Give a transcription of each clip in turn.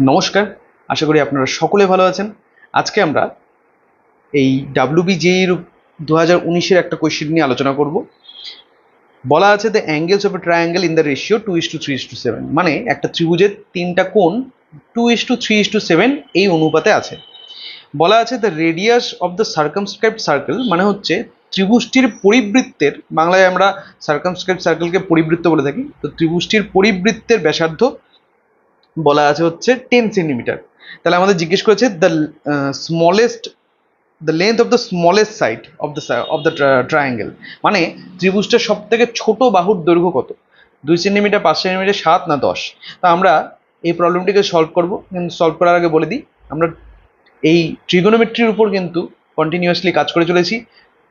নমস্কার, আশা করি আপনারা সকলে ভালো আছেন। আজকে আমরা এই WBJER 2019-এর একটা কোয়েশ্চেন নিয়ে আলোচনা করব। বলা আছে the angles of a triangle in the ratio 2:3:7, মানে একটা ত্রিভুজের তিনটা কোণ 2:3:7 এই অনুপাতে আছে। বলা আছে the radius of the circumscribed circle, মানে হচ্ছে ত্রিভুজটির পরিবৃত্তের, বাংলায় আমরা সার্কামস্ক্রাইবড সার্কেলকে পরিবৃত্ত বলে থাকি, তো ত্রিভুজটির পরিবৃত্তের ব্যাসার্ধ বলা আছে হচ্ছে 10 সেন্টিমিটার। তাহলে আমাদের জিজ্ঞেস করেছে smallest the length of the smallest side of the triangle, মানে ত্রিভুজটার সব থেকে ছোট বাহুর দৈর্ঘ্য কত, 2 সেন্টিমিটার, 5 সেন্টিমিটার, 7 না 10। তো আমরা এই প্রবলেমটিকে সলভ করব, কিন্তু সলভ করার আগে বলে দিই আমরা এই ট্রিগোনোমেট্রির উপর কিন্তু কন্টিনিউয়াসলি কাজ করে চলেছি।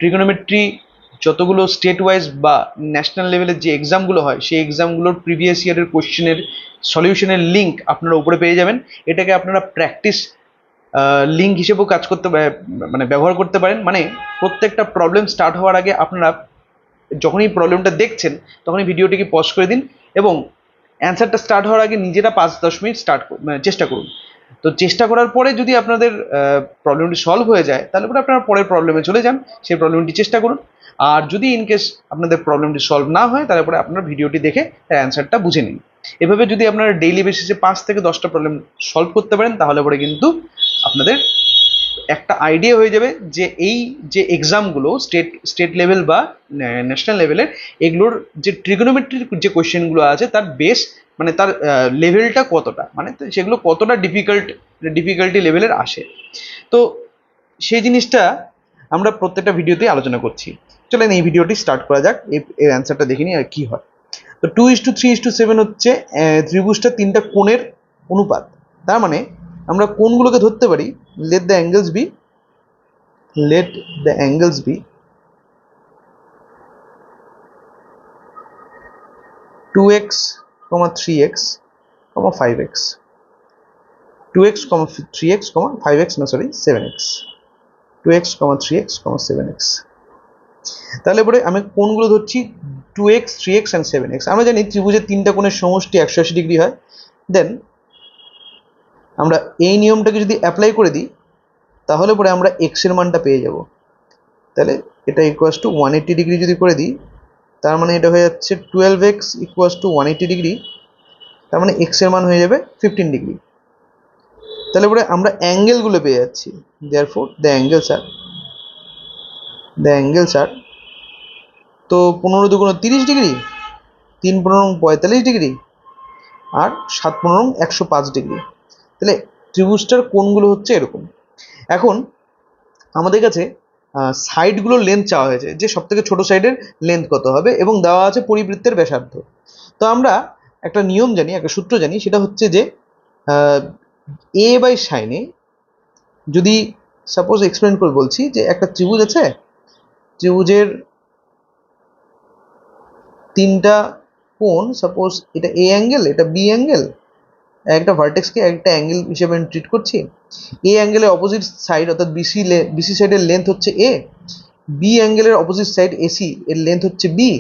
ট্রিগোনোমেট্রি যতগুলো স্টেট ওয়াইজ বা ন্যাশনাল লেভেলের যে এক্সামগুলো হয়, সেই এক্সামগুলোর প্রিভিয়াস ইয়ারের কোশ্চেনের সলিউশনের লিঙ্ক আপনারা উপরে পেয়ে যাবেন। এটাকে আপনারা প্র্যাকটিস লিঙ্ক হিসেবেও কাজ করতে মানে ব্যবহার করতে পারেন। মানে প্রত্যেকটা প্রবলেম স্টার্ট হওয়ার আগে আপনারা যখনই প্রবলেমটা দেখছেন তখনই ভিডিওটিকে পজ করে দিন এবং অ্যান্সারটা স্টার্ট হওয়ার আগে নিজেরা 5-10 মিনিট চেষ্টা করুন। তো চেষ্টা করার পরে যদি আপনাদের প্রবলেমটি সলভ হয়ে যায়, তাহলে পরে আপনারা পরের প্রবলেমে চলে যান, সেই প্রবলেমটি চেষ্টা করুন। আর যদি ইনকেস আপনাদের প্রবলেমটি সলভ না হয়, তাহলে পরে আপনারা ভিডিওটি দেখে তার অ্যান্সারটা বুঝে নিন। এভাবে যদি আপনারা ডেইলি বেসিসে 5 থেকে 10টা প্রবলেম সলভ করতে পারেন, তাহলে পরে কিন্তু আপনাদের একটা আইডিয়া হয়ে যাবে যে এই যে এক্সামগুলো স্টেট লেভেল বা ন্যাশনাল লেভেলের, এগুলোর যে ট্রিগোনোমেট্রির যে কোয়েশ্চেনগুলো আছে তার বেস, মানে তার লেভেলটা কতটা, মানে সেগুলো কতটা ডিফিকাল্টি লেভেলের আসে। তো সেই জিনিসটা আমরা প্রত্যেকটা ভিডিওতেই আলোচনা করছি। চলেন এই ভিডিওটি স্টার্ট করা যাক, এর অ্যান্সারটা দেখে নিই আর কি হয়। তো 2:3:7 হচ্ছে ত্রিভুজটা তিনটা কোণের অনুপাত। তার মানে আমরা কোণগুলোকে ধরতে পারি, let the angles B 2x, 3x, 5x, 2x, 3x, 5x, না sorry 7x, 2x, 3x, 7x। তাহলে পরে আমি কোণগুলো ধরছি 2x, 3x and 7x। আমরা জানি ত্রিভুজের তিনটা কোণের সমষ্টি 180 ডিগ্রি হয়। দেন আমরা এই নিয়মটাকে যদি অ্যাপ্লাই করে দিই, তাহলে পরে আমরা এক্স এর মানটা পেয়ে যাব। তাহলে এটা ইকুয়াস টু 180 ডিগ্রি যদি করে দিই, তার মানে এটা হয়ে যাচ্ছে 12x ইকুয়াস টু 180 ডিগ্রি, তার মানে এক্স এর মান হয়ে যাবে 15 ডিগ্রি। তাহলে পরে আমরা অ্যাঙ্গেলগুলো পেয়ে যাচ্ছি। দেয়ারফোর দ্য অ্যাঙ্গেলস আর তো 15 দুগুণ 30 ডিগ্রি, 3 15 45 ডিগ্রি, আর 7 15 105 ডিগ্রি। তাহলে ত্রিভুজটার কোণগুলো হচ্ছে এরকম। এখন আমাদের কাছে সাইডগুলোর লেন্থ চাওয়া হয়েছে, যে সব থেকে ছোটো সাইডের লেন্থ কত হবে, এবং দেওয়া আছে পরিবৃত্তের ব্যাসার্ধ। তো আমরা একটা নিয়ম জানি, একটা সূত্র জানি, সেটা হচ্ছে যে এ বাই সাইনে, যদি সাপোজ এক্সপ্লেন করে বলছি যে একটা ত্রিভুজ আছে, ত্রিভুজের তিনটা কোণ, সাপোজ এটা এ অ্যাঙ্গেল, এটা বি অ্যাঙ্গেল, একটা ভার্টেক্সকে একটা অ্যাঙ্গেল হিসেবে আমি ট্রিট করছি। এ অ্যাঙ্গেলের অপোজিট সাইড অর্থাৎ বিসি সাইডের লেন্থ হচ্ছে এ, বি অ্যাঙ্গেলের অপোজিট সাইড এসি এর লেন্থ হচ্ছে বি,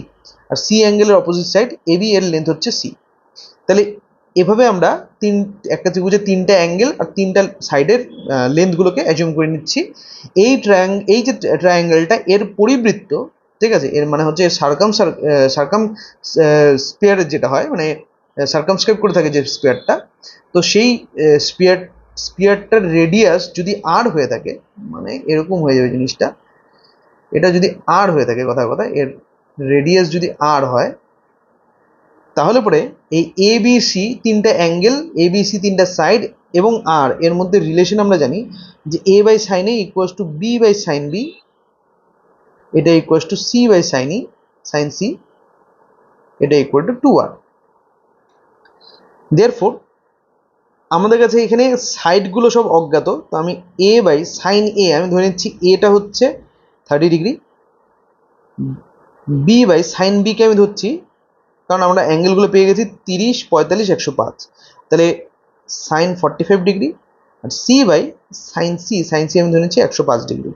আর সি অ্যাঙ্গেলের অপোজিট সাইড এবি এর লেন্থ হচ্ছে সি। তাহলে এভাবে আমরা একটা ত্রিভুজের তিনটা অ্যাঙ্গেল আর তিনটা সাইডের লেন্থগুলোকে অ্যাজিউম করে নিচ্ছি। এই যে ট্রায়াঙ্গেলটা এর পরিবৃত্ত, ঠিক আছে, এর মানে হচ্ছে সার্কাম স্পেয়ারের যেটা হয়, মানে সার্কামস্ক্রাইব করে থাকে যে স্পেয়ারটা, তো সেই স্পিয়ারটার রেডিয়াস যদি আর হয়ে থাকে, মানে এরকম হয়ে যাবে জিনিসটা, এটা যদি আর হয়ে থাকে, কথা এর রেডিয়াস যদি আর হয়, তাহলে পরে এই এবিসি তিনটা অ্যাঙ্গেল, এবিসি তিনটা সাইড এবং আর এর মধ্যে রিলেশন আমরা জানি যে A by sine A equals to B by sine B, এটা equals to C by sine C, এটা ইকুয়াল টু 2r। দেয়ারফোর আমাদের কাছে এখানে সাইডগুলো সব অজ্ঞাত, তো আমি এ বাই সাইন এ আমি ধরে নিচ্ছি এটা হচ্ছে 30 ডিগ্রি, বি বাই সাইন বিকে আমি ধরছি, কারণ আমরা অ্যাঙ্গেলগুলো পেয়ে গেছি 30, 45, 105, তাহলে সাইন 45 ডিগ্রি, আর সি বাই সাইন সি আমি ধরে নিচ্ছি 105 ডিগ্রি।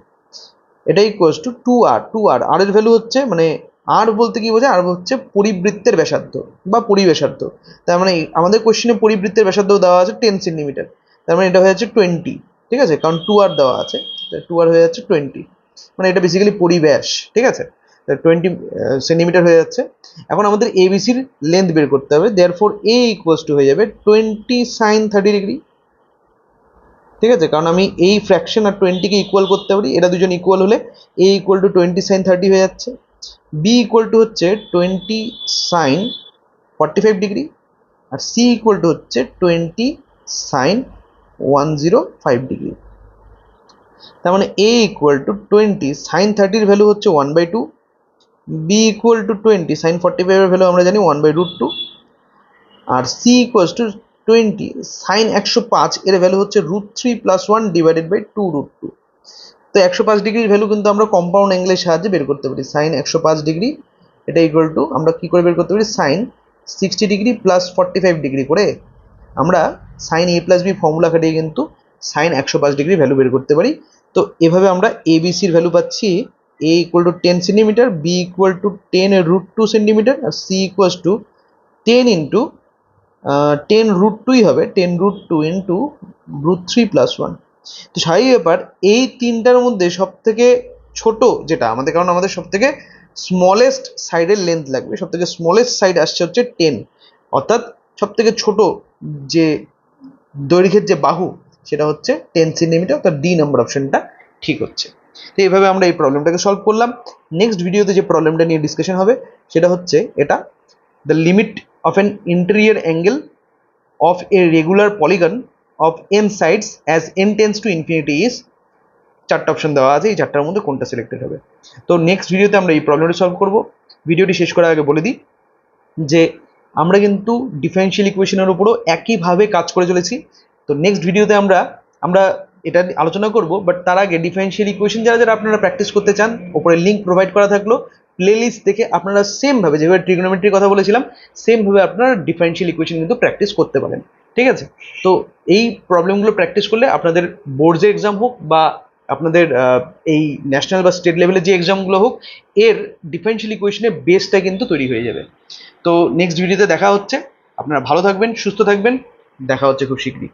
এটা ইকুয়ালস টু 2r। আর এর ভ্যালু হচ্ছে, মানে আর বলতে কি বোঝায়? আর হচ্ছে পরিবৃত্তের ব্যাসার্ধ বা পরিব্যাসার্ধ। তার মানে আমাদের কোশ্চেনে পরিবৃত্তের ব্যাসার্ধ দেওয়া আছে 10 সেন্টিমিটার, তার মানে এটা হয়ে যাচ্ছে 20, ঠিক আছে, কারণ 2r দেওয়া আছে, 2r হয়ে যাচ্ছে 20, মানে এটা বেসিক্যালি পরিব্যাস, ঠিক আছে, 20 সেন্টিমিটার হয়ে যাচ্ছে। এখন আমাদের এবিসির লেন্থ বের করতে হবে, দেয়ারফর এ ইকুয়ালস টু হয়ে যাবে 20 সাইন 30 ডিগ্রি, ঠিক আছে, কারণ আমি এই ফ্র্যাকশন আর 20-কে ইকুয়াল করতে পারি, এরা দুজন ইকুয়াল হলে এ ইকুয়াল টু 20 সাইন 30 হয়ে যাচ্ছে, বি ইকুয়াল টু হচ্ছে 20 সাইন 45 ডিগ্রি, আর সি ইকুয়াল টু হচ্ছে 20 সাইন 105 ডিগ্রি। তার মানে এ ইকুয়াল টু 20 সাইন 30-র ভ্যালু হচ্ছে 1/2, বি ইকুয়াল টু 20 সাইন 45-এর ভ্যালু আমরা জানি 1/√2, আর সি ইকুয়ালস টু 20 সাইন 105 এর ভ্যালু হচ্ছে √3 + 1 ডিভাইডেড বাই 2√2। তো 105 ডিগ্রির ভ্যালু কিন্তু আমরা কম্পাউন্ড অ্যাঙ্গেলের সাহায্যে বের করতে পারি। সাইন 105 ডিগ্রি এটা ইকুয়াল টু আমরা কি করে বের করতে পারি? সাইন 60 ডিগ্রি প্লাস 45 ডিগ্রি করে আমরা sine a plus b formula খাটিয়ে কিন্তু সাইন 105 ডিগ্রি ভ্যালু বের করতে পারি। তো এভাবে আমরা এবিসির ভ্যালু পাচ্ছি, a equal to 10 centimetre, B equal to 10√2 centimetre, আর সি ইকুয়ালস টু 10 ইন্টু 10√2ই হবে, 10√2 ইন্টু √3 + 1। তো স্বাভাবিক ব্যাপার, এই তিনটার মধ্যে সব থেকে ছোট যেটা আমাদের, কারণ আমাদের সব থেকে স্মলেস্ট সাইডের লেন্থ লাগবে, সব থেকে স্মলেস্ট সাইড আসছে হচ্ছে 10, অর্থাৎ সব থেকে ছোট যে দৈর্ঘ্যের যে বাহু সেটা হচ্ছে 10 সেন্টিমিটার, অর্থাৎ ডি নাম্বার অপশনটা ঠিক হচ্ছে। তো এইভাবে আমরা এই প্রবলেমটাকে সলভ করলাম। নেক্সট ভিডিওতে যে প্রবলেমটা নিয়ে ডিসকাশন হবে সেটা হচ্ছে এটা, the limit of an interior angle of a regular polygon of n sides as n tends to infinity is, চারটা অপশন দেওয়া আছে, এই চারটার মধ্যে কোনটা সিলেক্টেড হবে। তো নেক্সট ভিডিওতে আমরা এই প্রবলেমটি সলভ করব। ভিডিওটি শেষ করার আগে বলে দিই যে আমরা কিন্তু ডিফারেনশিয়াল ইকুয়েশনের উপরও একইভাবে কাজ করে চলেছি। তো নেক্সট ভিডিওতে আমরা এটা আলোচনা করব, বাট তার আগে ডিফারেনশিয়াল ইকুয়েশন যারা যারা আপনারা প্র্যাকটিস করতে চান, ওপরে লিঙ্ক প্রোভাইড করা থাকলো, প্লেলিস্ট দেখে আপনারা সেমভাবে যেভাবে ট্রিগোনোমেট্রির কথা বলেছিলাম সেমভাবে আপনারা ডিফারেনশিয়াল ইকুয়েশন কিন্তু প্র্যাকটিস করতে পারেন, ঠিক আছে। তো এই প্রবলেমগুলো প্র্যাকটিস করলে আপনাদের বোর্ডসের এক্সাম হোক বা আপনাদের এই ন্যাশনাল বা স্টেট লেভেলের যে এক্সামগুলো হোক, এর ডিফারেনশিয়াল ইকুয়েশনের বেসটা কিন্তু তৈরি হয়ে যাবে। তো নেক্সট ভিডিওতে দেখা হচ্ছে, আপনারা ভালো থাকবেন, সুস্থ থাকবেন, দেখা হচ্ছে খুব শীঘ্রই।